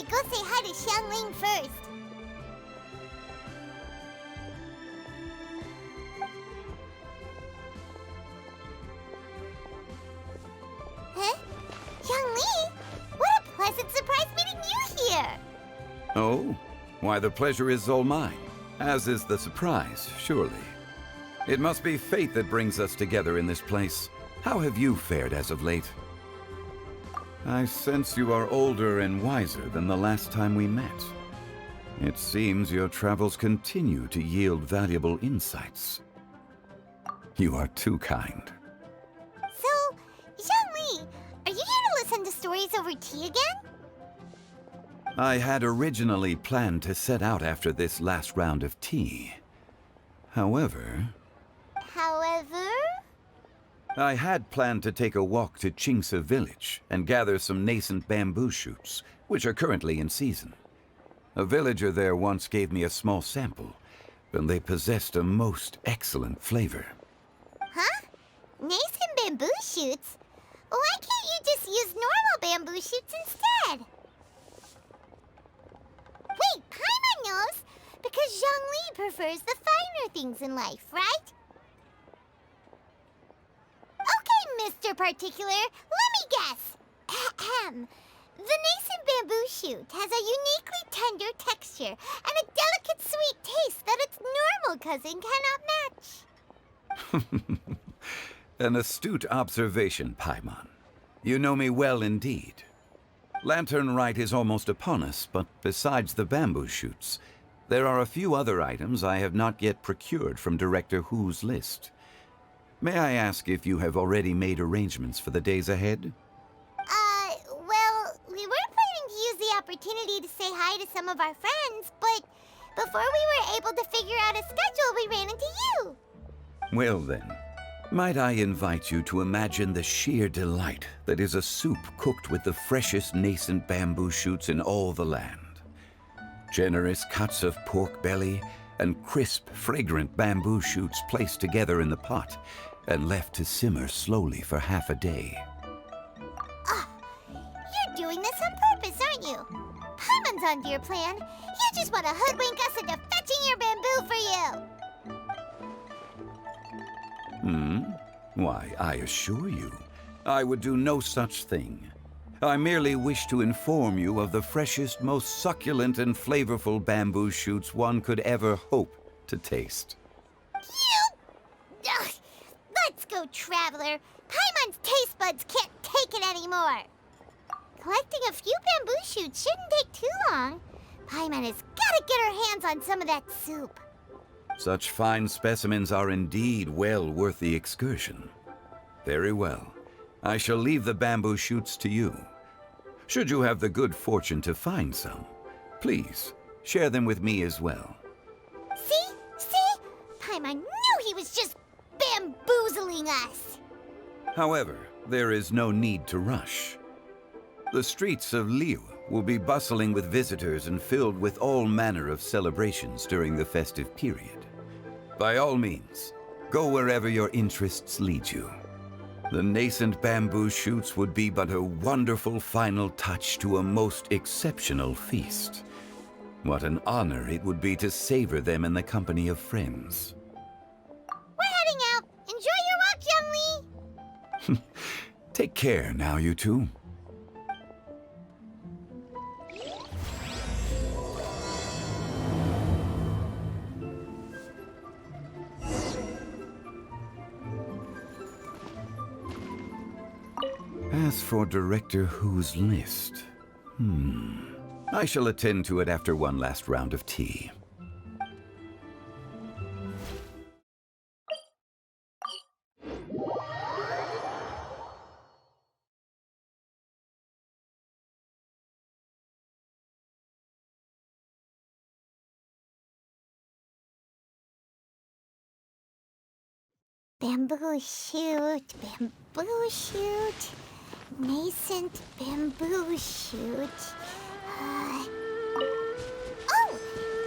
go say hi to Xiangling first. Huh? Xiangling? What a pleasant surprise meeting you here! Oh? Why, the pleasure is all mine. As is the surprise, surely. It must be fate that brings us together in this place. How have you fared as of late? I sense you are older and wiser than the last time we met. It seems your travels continue to yield valuable insights. You are too kind. So, Xiangling, are you here to listen to stories over tea again? I had originally planned to set out after this last round of tea. However, I had planned to take a walk to Chimes village and gather some nascent bamboo shoots, which are currently in season. A villager there once gave me a small sample, and they possessed a most excellent flavor. Huh? Nascent bamboo shoots? Why can't you just use normal bamboo shoots instead? Wait, Paimon knows! Because Zhongli prefers the finer things in life, right? Okay, Mr. Particular, let me guess. Ahem. The nascent bamboo shoot has a uniquely tender texture and a delicate sweet taste that its normal cousin cannot match. An astute observation, Paimon. You know me well indeed. Lantern Rite is almost upon us, but besides the bamboo shoots, there are a few other items I have not yet procured from Director Hu's list. May I ask if you have already made arrangements for the days ahead? Well, we were planning to use the opportunity to say hi to some of our friends, but before we were able to figure out a schedule, we ran into you. Well then, might I invite you to imagine the sheer delight that is a soup cooked with the freshest nascent bamboo shoots in all the land. Generous cuts of pork belly and crisp, fragrant bamboo shoots placed together in the pot and left to simmer slowly for half a day. You're doing this on purpose, aren't you? Paimon's onto your plan. You just want to hoodwink us into fetching your bamboo for you. Why, I assure you, I would do no such thing. I merely wish to inform you of the freshest, most succulent and flavorful bamboo shoots one could ever hope to taste. Ugh. Let's go, Traveler. Paimon's taste buds can't take it anymore. Collecting a few bamboo shoots shouldn't take too long. Paimon has got to get her hands on some of that soup. Such fine specimens are indeed well worth the excursion. Very well. I shall leave the bamboo shoots to you. Should you have the good fortune to find some, please share them with me as well. See? Paimon knew he was just bamboozling us. However, there is no need to rush. The streets of Liu will be bustling with visitors and filled with all manner of celebrations during the festive period. By all means, go wherever your interests lead you. The nascent bamboo shoots would be but a wonderful final touch to a most exceptional feast. What an honor it would be to savor them in the company of friends. We're heading out. Enjoy your walk, Youngly. Take care now, you two. As for Director Hu's list, I shall attend to it after one last round of tea. Bamboo shoot, nascent bamboo shoot. Oh,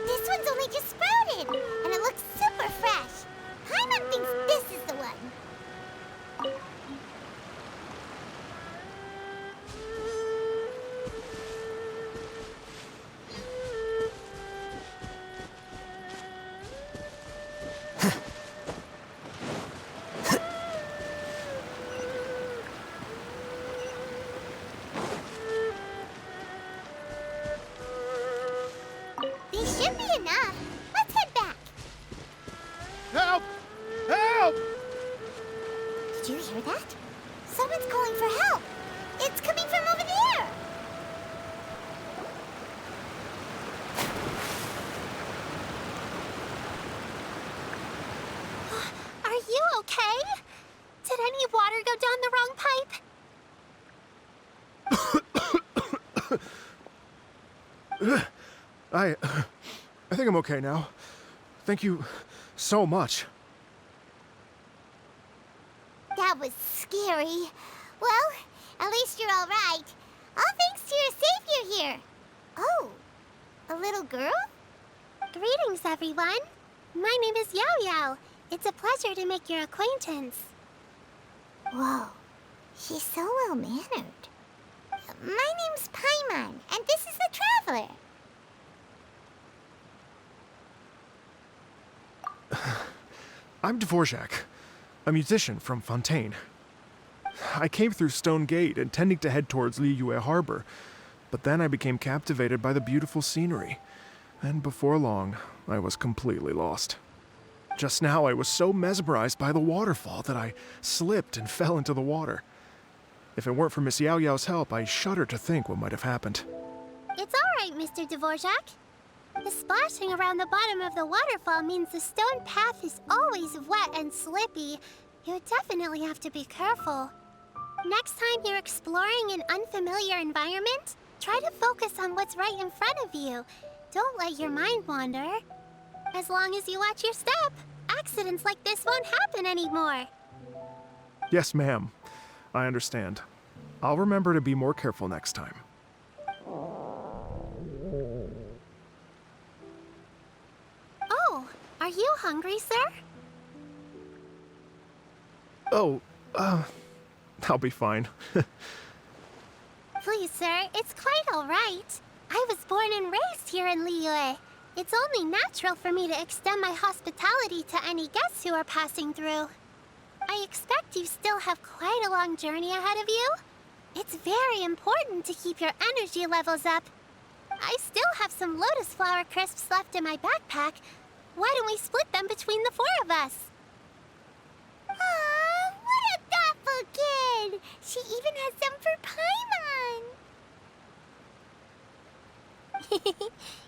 this one's only just sprouted, and it looks super fresh. Paimon thinks this is the one. Did you hear that? Someone's calling for help. It's coming from over there. Are you okay? Did any water go down the wrong pipe? I think I'm okay now. Thank you so much. That was scary. Well, at least you're all right. All thanks to your savior here. Oh, a little girl? Greetings, everyone. My name is Yao Yao. It's a pleasure to make your acquaintance. Whoa, she's so well-mannered. My name's Paimon, and this is the Traveler. I'm Dvorak, a musician from Fontaine. I came through Stone Gate intending to head towards Liyue Harbor, but then I became captivated by the beautiful scenery, and before long, I was completely lost. Just now, I was so mesmerized by the waterfall that I slipped and fell into the water. If it weren't for Miss Yao Yao's help, I shudder to think what might have happened. It's all right, Mr. Dvorak. The splashing around the bottom of the waterfall means the stone path is always wet and slippy. You definitely have to be careful. Next time you're exploring an unfamiliar environment, try to focus on what's right in front of you. Don't let your mind wander. As long as you watch your step, accidents like this won't happen anymore. Yes, ma'am. I understand. I'll remember to be more careful next time. Oh, are you hungry, sir? Oh, I'll be fine. Please, sir, it's quite all right. I was born and raised here in Liyue. It's only natural for me to extend my hospitality to any guests who are passing through. I expect you still have quite a long journey ahead of you. It's very important to keep your energy levels up. I still have some lotus flower crisps left in my backpack. Why don't we split them between the four of us? Aw, what a thoughtful kid! She even has some for Paimon.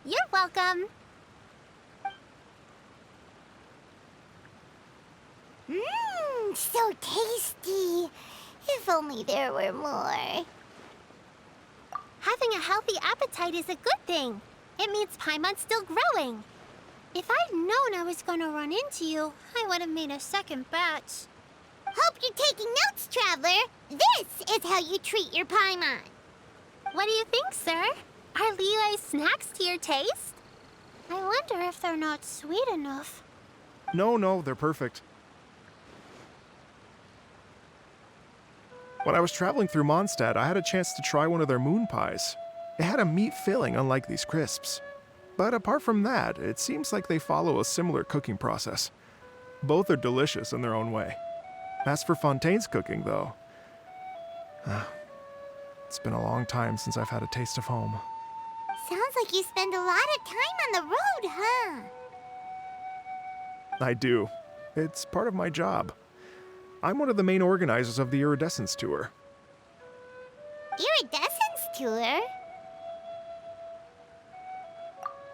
You're welcome. Mmm, so tasty. If only there were more. Having a healthy appetite is a good thing. It means Paimon's still growing. If I'd known I was gonna run into you, I would have made a second batch. Hope you're taking notes, Traveler. This is how you treat your Paimon. What do you think, sir? Are Liyue's snacks to your taste? I wonder if they're not sweet enough. No, they're perfect. When I was traveling through Mondstadt, I had a chance to try one of their moon pies. It had a meat filling, unlike these crisps. But apart from that, it seems like they follow a similar cooking process. Both are delicious in their own way. As for Fontaine's cooking, though, it's been a long time since I've had a taste of home. Sounds like you spend a lot of time on the road, huh? I do. It's part of my job. I'm one of the main organizers of the Iridescence Tour. Iridescence Tour?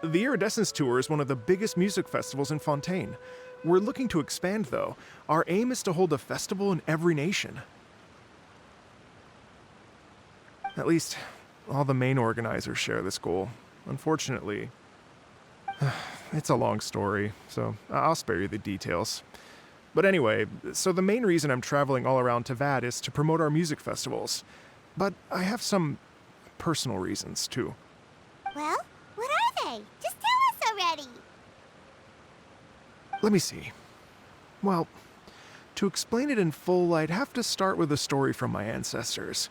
The Iridescence Tour is one of the biggest music festivals in Fontaine. We're looking to expand, though. Our aim is to hold a festival in every nation. At least, all the main organizers share this goal. Unfortunately, it's a long story, so I'll spare you the details. But anyway, so the main reason I'm traveling all around Tavad is to promote our music festivals. But I have some personal reasons, too. Well, what are they? Just tell us already. Let me see. Well, to explain it in full, I'd have to start with a story from my ancestors.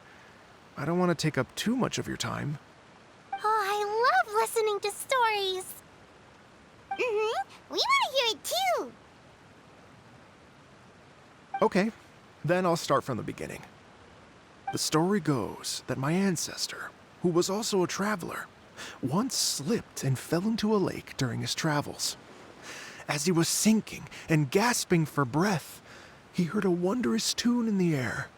I don't want to take up too much of your time. Oh, I love listening to stories. We want to hear it too. Okay, then I'll start from the beginning. The story goes that my ancestor, who was also a traveler, once slipped and fell into a lake during his travels. As he was sinking and gasping for breath, he heard a wondrous tune in the air.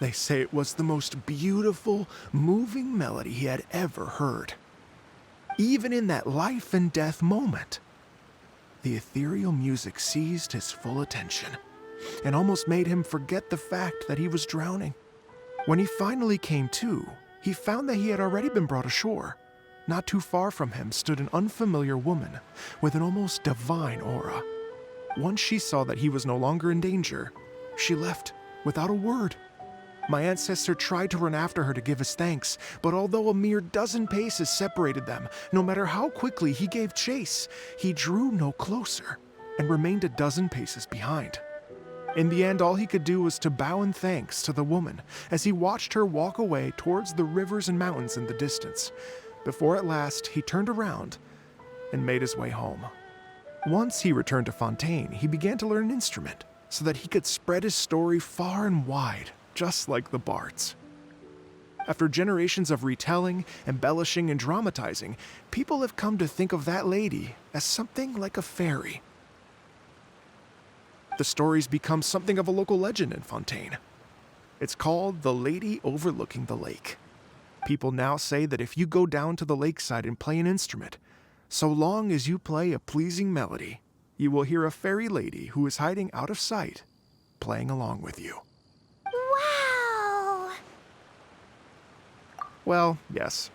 They say it was the most beautiful, moving melody he had ever heard. Even in that life and death moment, the ethereal music seized his full attention and almost made him forget the fact that he was drowning. When he finally came to, he found that he had already been brought ashore. Not too far from him stood an unfamiliar woman with an almost divine aura. Once she saw that he was no longer in danger, she left without a word. My ancestor tried to run after her to give his thanks, but although a mere dozen paces separated them, no matter how quickly he gave chase, he drew no closer and remained a dozen paces behind. In the end, all he could do was to bow in thanks to the woman as he watched her walk away towards the rivers and mountains in the distance, before at last he turned around and made his way home. Once he returned to Fontaine, he began to learn an instrument so that he could spread his story far and wide, just like the bards. After generations of retelling, embellishing, and dramatizing, people have come to think of that lady as something like a fairy. The story's become something of a local legend in Fontaine. It's called the Lady Overlooking the Lake. People now say that if you go down to the lakeside and play an instrument, so long as you play a pleasing melody, you will hear a fairy lady who is hiding out of sight, playing along with you. Wow! Well, yes.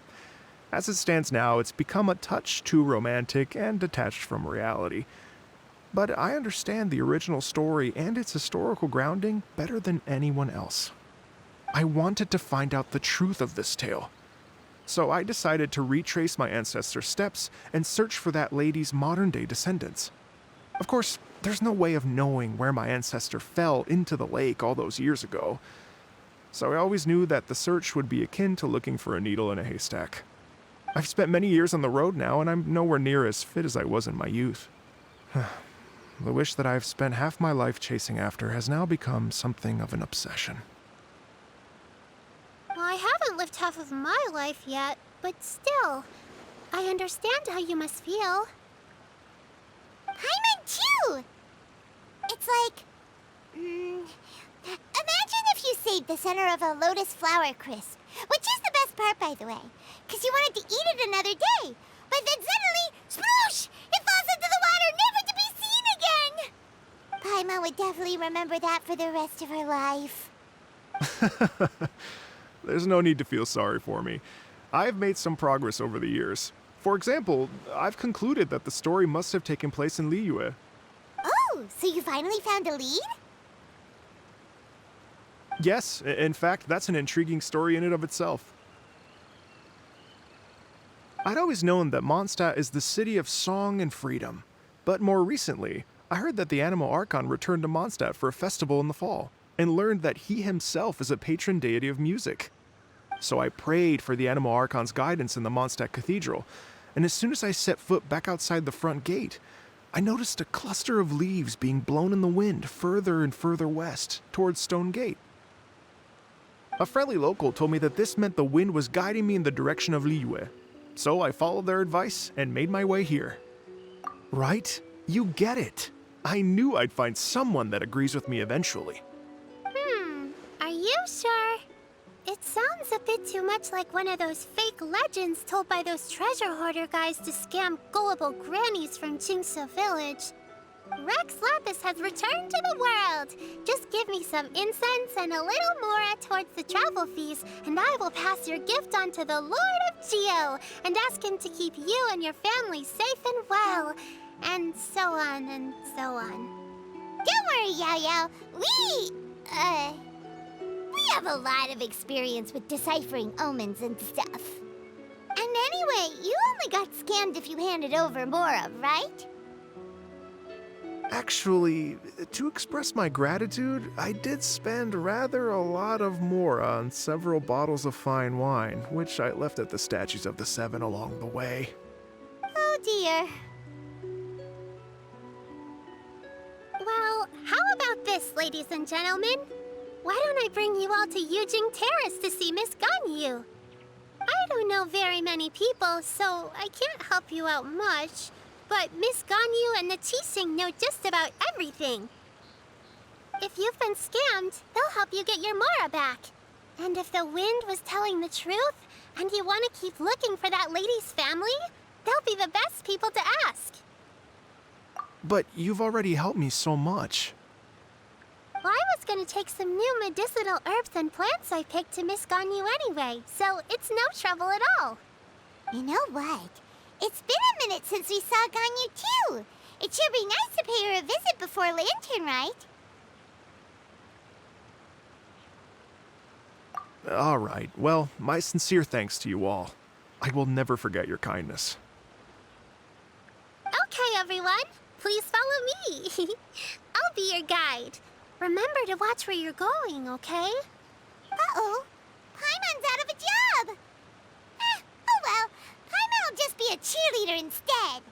As it stands now, it's become a touch too romantic and detached from reality. But I understand the original story and its historical grounding better than anyone else. I wanted to find out the truth of this tale. So I decided to retrace my ancestors' steps and search for that lady's modern-day descendants. Of course, there's no way of knowing where my ancestor fell into the lake all those years ago. So I always knew that the search would be akin to looking for a needle in a haystack. I've spent many years on the road now, and I'm nowhere near as fit as I was in my youth. The wish that I've spent half my life chasing after has now become something of an obsession. Well, I haven't lived half of my life yet, but still, I understand how you must feel. Paimon too! It's like... imagine if you saved the center of a lotus flower crisp, which is the best part, by the way, because you wanted to eat it another day. But then suddenly, sploosh! It falls into the water, never to be seen again! Paimon would definitely remember that for the rest of her life. There's no need to feel sorry for me. I've made some progress over the years. For example, I've concluded that the story must have taken place in Liyue. Oh, so you finally found a lead? Yes, in fact, that's an intriguing story in and of itself. I'd always known that Mondstadt is the city of song and freedom, but more recently, I heard that the Animal Archon returned to Mondstadt for a festival in the fall, and learned that he himself is a patron deity of music. So I prayed for the Animal Archon's guidance in the Mondstadt Cathedral, and as soon as I set foot back outside the front gate, I noticed a cluster of leaves being blown in the wind further and further west, towards Stone Gate. A friendly local told me that this meant the wind was guiding me in the direction of Liyue, so I followed their advice and made my way here. Right? You get it. I knew I'd find someone that agrees with me eventually. Are you sure? It sounds a bit too much like one of those fake legends told by those treasure hoarder guys to scam gullible grannies from Chingsa Village. Rex Lapis has returned to the world. Just give me some incense and a little more towards the travel fees, and I will pass your gift on to the Lord of Geo and ask him to keep you and your family safe and well, and so on and so on. Don't worry, Yao Yao. We have a lot of experience with deciphering omens and stuff. And anyway, you only got scammed if you handed over Mora, right? Actually, to express my gratitude, I did spend rather a lot of Mora on several bottles of fine wine, which I left at the statues of the Seven along the way. Oh dear. Well, how about this, ladies and gentlemen? Why don't I bring you all to Yujing Terrace to see Miss Ganyu? I don't know very many people, so I can't help you out much. But Miss Ganyu and the Qixing know just about everything. If you've been scammed, they'll help you get your Mora back. And if the wind was telling the truth, and you want to keep looking for that lady's family, they'll be the best people to ask. But you've already helped me so much. Well, I was going to take some new medicinal herbs and plants I picked to Miss Ganyu anyway, so it's no trouble at all. You know what? It's been a minute since we saw Ganyu too. It should be nice to pay her a visit before Lantern, right? All right. Well, my sincere thanks to you all. I will never forget your kindness. Okay, everyone. Please follow me. I'll be your guide. Remember to watch where you're going, okay? Uh-oh. Paimon's out of a job. Oh well. Paimon will just be a cheerleader instead.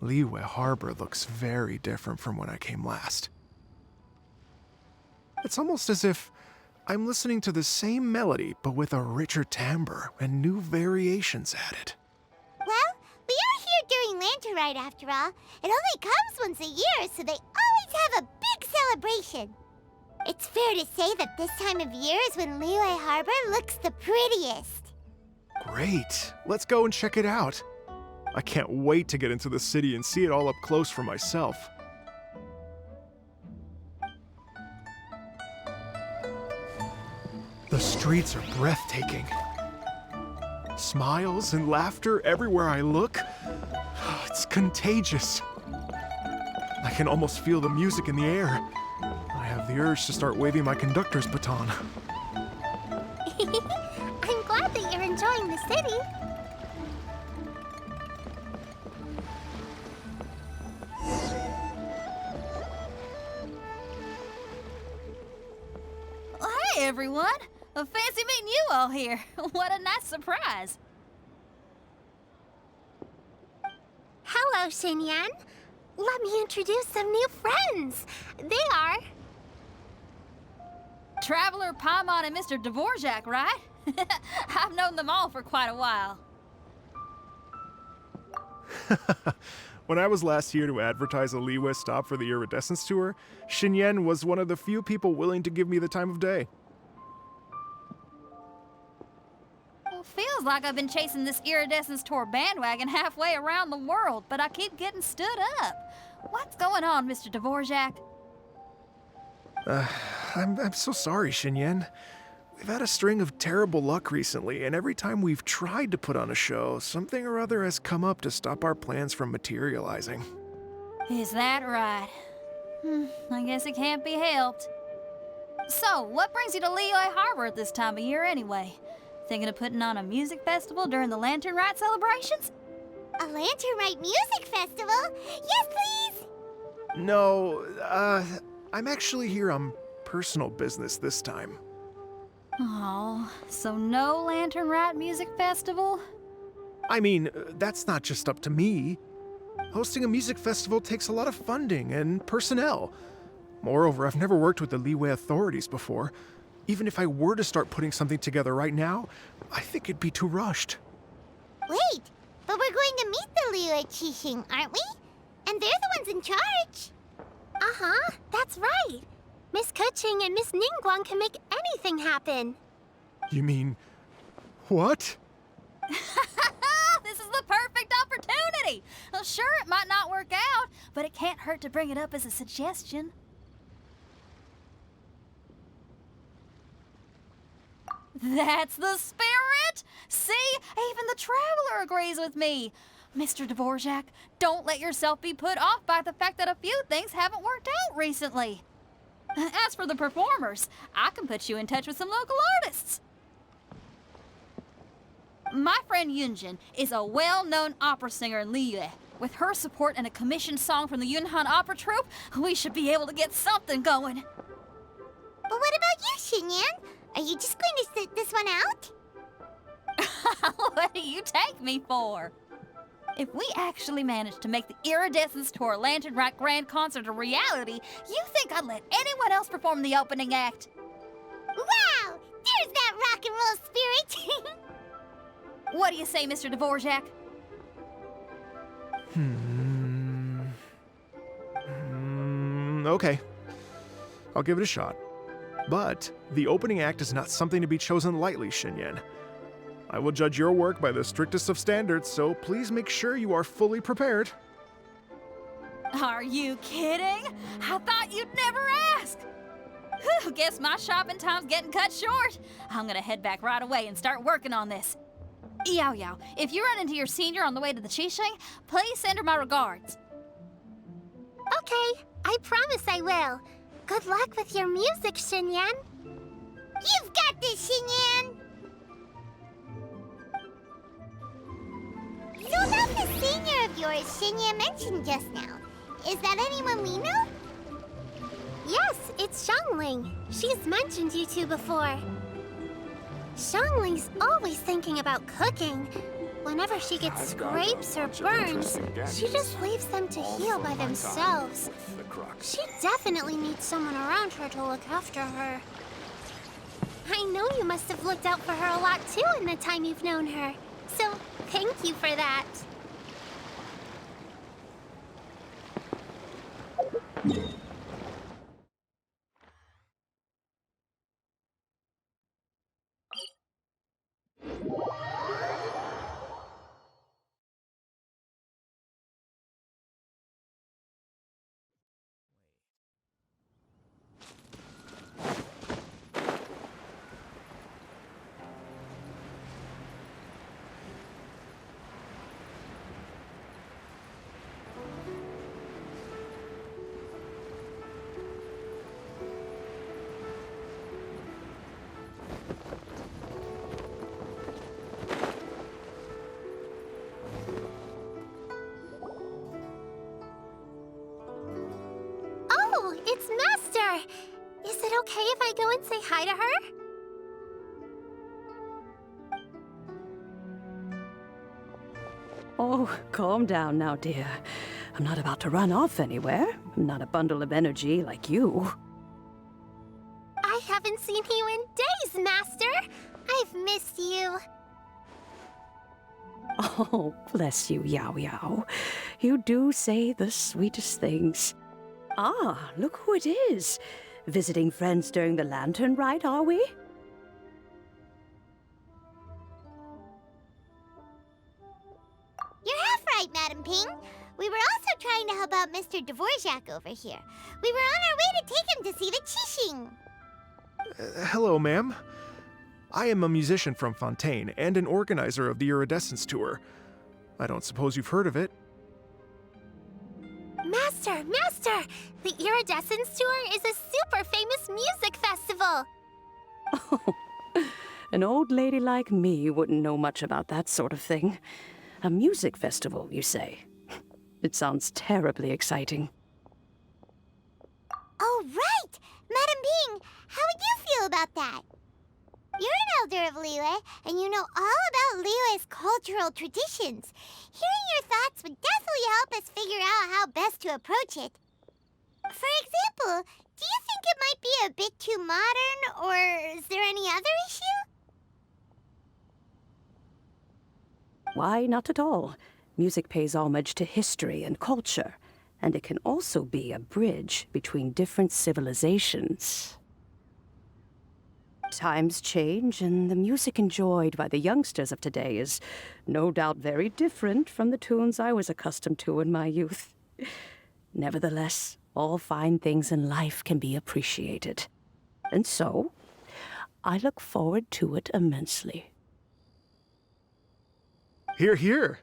Liyue Harbor looks very different from when I came last. It's almost as if I'm listening to the same melody, but with a richer timbre and new variations added. Well, we are here during Lantern Rite after all. It only comes once a year, so they always have a big celebration. It's fair to say that this time of year is when Liyue Harbor looks the prettiest. Great! Let's go and check it out. I can't wait to get into the city and see it all up close for myself. The streets are breathtaking. Smiles and laughter everywhere I look. It's contagious. I can almost feel the music in the air. I have the urge to start waving my conductor's baton. I'm glad that you're enjoying the city. Hey everyone! Fancy meeting you all here. What a nice surprise. Hello, Xinyan. Let me introduce some new friends. They are... Traveler, Paimon, and Mr. Dvorak, right? I've known them all for quite a while. When I was last here to advertise a Liyue stop for the Iridescence Tour, Xinyan was one of the few people willing to give me the time of day. Well, feels like I've been chasing this Iridescence Tour bandwagon halfway around the world, but I keep getting stood up. What's going on, Mr. Dvorak? I'm so sorry, Xinyan. We've had a string of terrible luck recently, and every time we've tried to put on a show, something or other has come up to stop our plans from materializing. Is that right? I guess it can't be helped. So, what brings you to Liyue Harbor at this time of year anyway? Thinking of putting on a music festival during the Lantern Rite celebrations? A Lantern Rite music festival? Yes, please! No, I'm actually here on personal business this time. Oh, so no Lantern Rite music festival? I mean, that's not just up to me. Hosting a music festival takes a lot of funding and personnel. Moreover, I've never worked with the Liyue authorities before. Even if I were to start putting something together right now, I think it'd be too rushed. Wait, but we're going to meet the Liyue Qixing, aren't we? And they're the ones in charge. Uh-huh, that's right. Miss Keqing and Miss Ningguang can make anything happen. You mean... what? This is the perfect opportunity! Well, sure, it might not work out, but it can't hurt to bring it up as a suggestion. That's the spirit! See? Even the Traveler agrees with me. Mr. Dvorak, don't let yourself be put off by the fact that a few things haven't worked out recently. As for the performers, I can put you in touch with some local artists. My friend Yunjin is a well-known opera singer in Liyue. With her support and a commissioned song from the Yunhan Opera Troupe, we should be able to get something going. But what about you, Xinyan? Are you just going to sit this one out? What do you take me for? If we actually manage to make the Iridescence Tour Lantern Rock Grand Concert a reality, you think I'd let anyone else perform the opening act? Wow! There's that rock and roll spirit! What do you say, Mr. Dvorak? Okay. I'll give it a shot. But the opening act is not something to be chosen lightly, Xinyan. I will judge your work by the strictest of standards, so please make sure you are fully prepared. Are you kidding? I thought you'd never ask. Whew, guess my shopping time's getting cut short. I'm gonna head back right away and start working on this. Yao Yao, if you run into your senior on the way to the Qixing, please send her my regards. Okay, I promise I will. Good luck with your music, Xinyan. You've got this, Xinyan! So about the senior of yours Xinyan mentioned just now, is that anyone we know? Yes, it's Xiangling. She's mentioned you two before. Xiangling's always thinking about cooking. Whenever she gets scrapes or burns, she just leaves them to heal by themselves. She definitely needs someone around her to look after her. I know you must have looked out for her a lot too in the time you've known her. So, thank you for that. It's Master! Is it okay if I go and say hi to her? Oh, calm down now, dear. I'm not about to run off anywhere. I'm not a bundle of energy like you. I haven't seen you in days, Master! I've missed you. Oh, bless you, Yao Yao. You do say the sweetest things. Ah, look who it is. Visiting friends during the lantern ride, are we? You're half right, Madam Ping. We were also trying to help out Mr. Dvorak over here. We were on our way to take him to see the Qixing. Hello, ma'am. I am a musician from Fontaine and an organizer of the Iridescence Tour. I don't suppose you've heard of it. Master! Master! The Iridescence Tour is a super famous music festival! Oh, an old lady like me wouldn't know much about that sort of thing. A music festival, you say? It sounds terribly exciting. Oh, right! Madam Ping, how would you feel about that? You're an elder of Liyue, and you know all about Liyue's cultural traditions. Hearing your thoughts would definitely help us figure out how best to approach it. For example, do you think it might be a bit too modern, or is there any other issue? Why, not at all. Music pays homage to history and culture, and it can also be a bridge between different civilizations. Times change, and the music enjoyed by the youngsters of today is no doubt very different from the tunes I was accustomed to in my youth. Nevertheless, all fine things in life can be appreciated. And so, I look forward to it immensely. Hear, hear.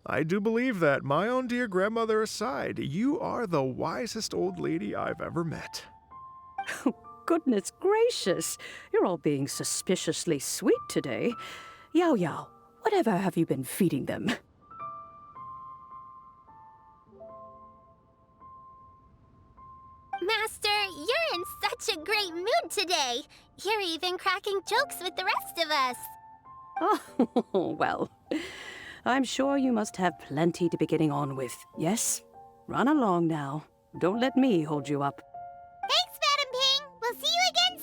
I do believe that, my own dear grandmother aside, you are the wisest old lady I've ever met. Goodness gracious, you're all being suspiciously sweet today. Yao Yao, whatever have you been feeding them? Master, you're in such a great mood today. You're even cracking jokes with the rest of us. Oh, well, I'm sure you must have plenty to be getting on with. Yes? Run along now. Don't let me hold you up. Thanks, Madam Ping. We'll see you again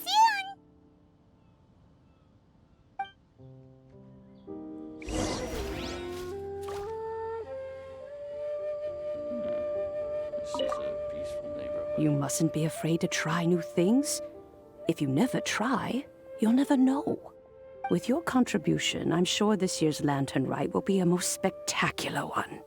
This is a peaceful neighborhood. You mustn't be afraid to try new things. If you never try, you'll never know. With your contribution, I'm sure this year's lantern rite will be a most spectacular one.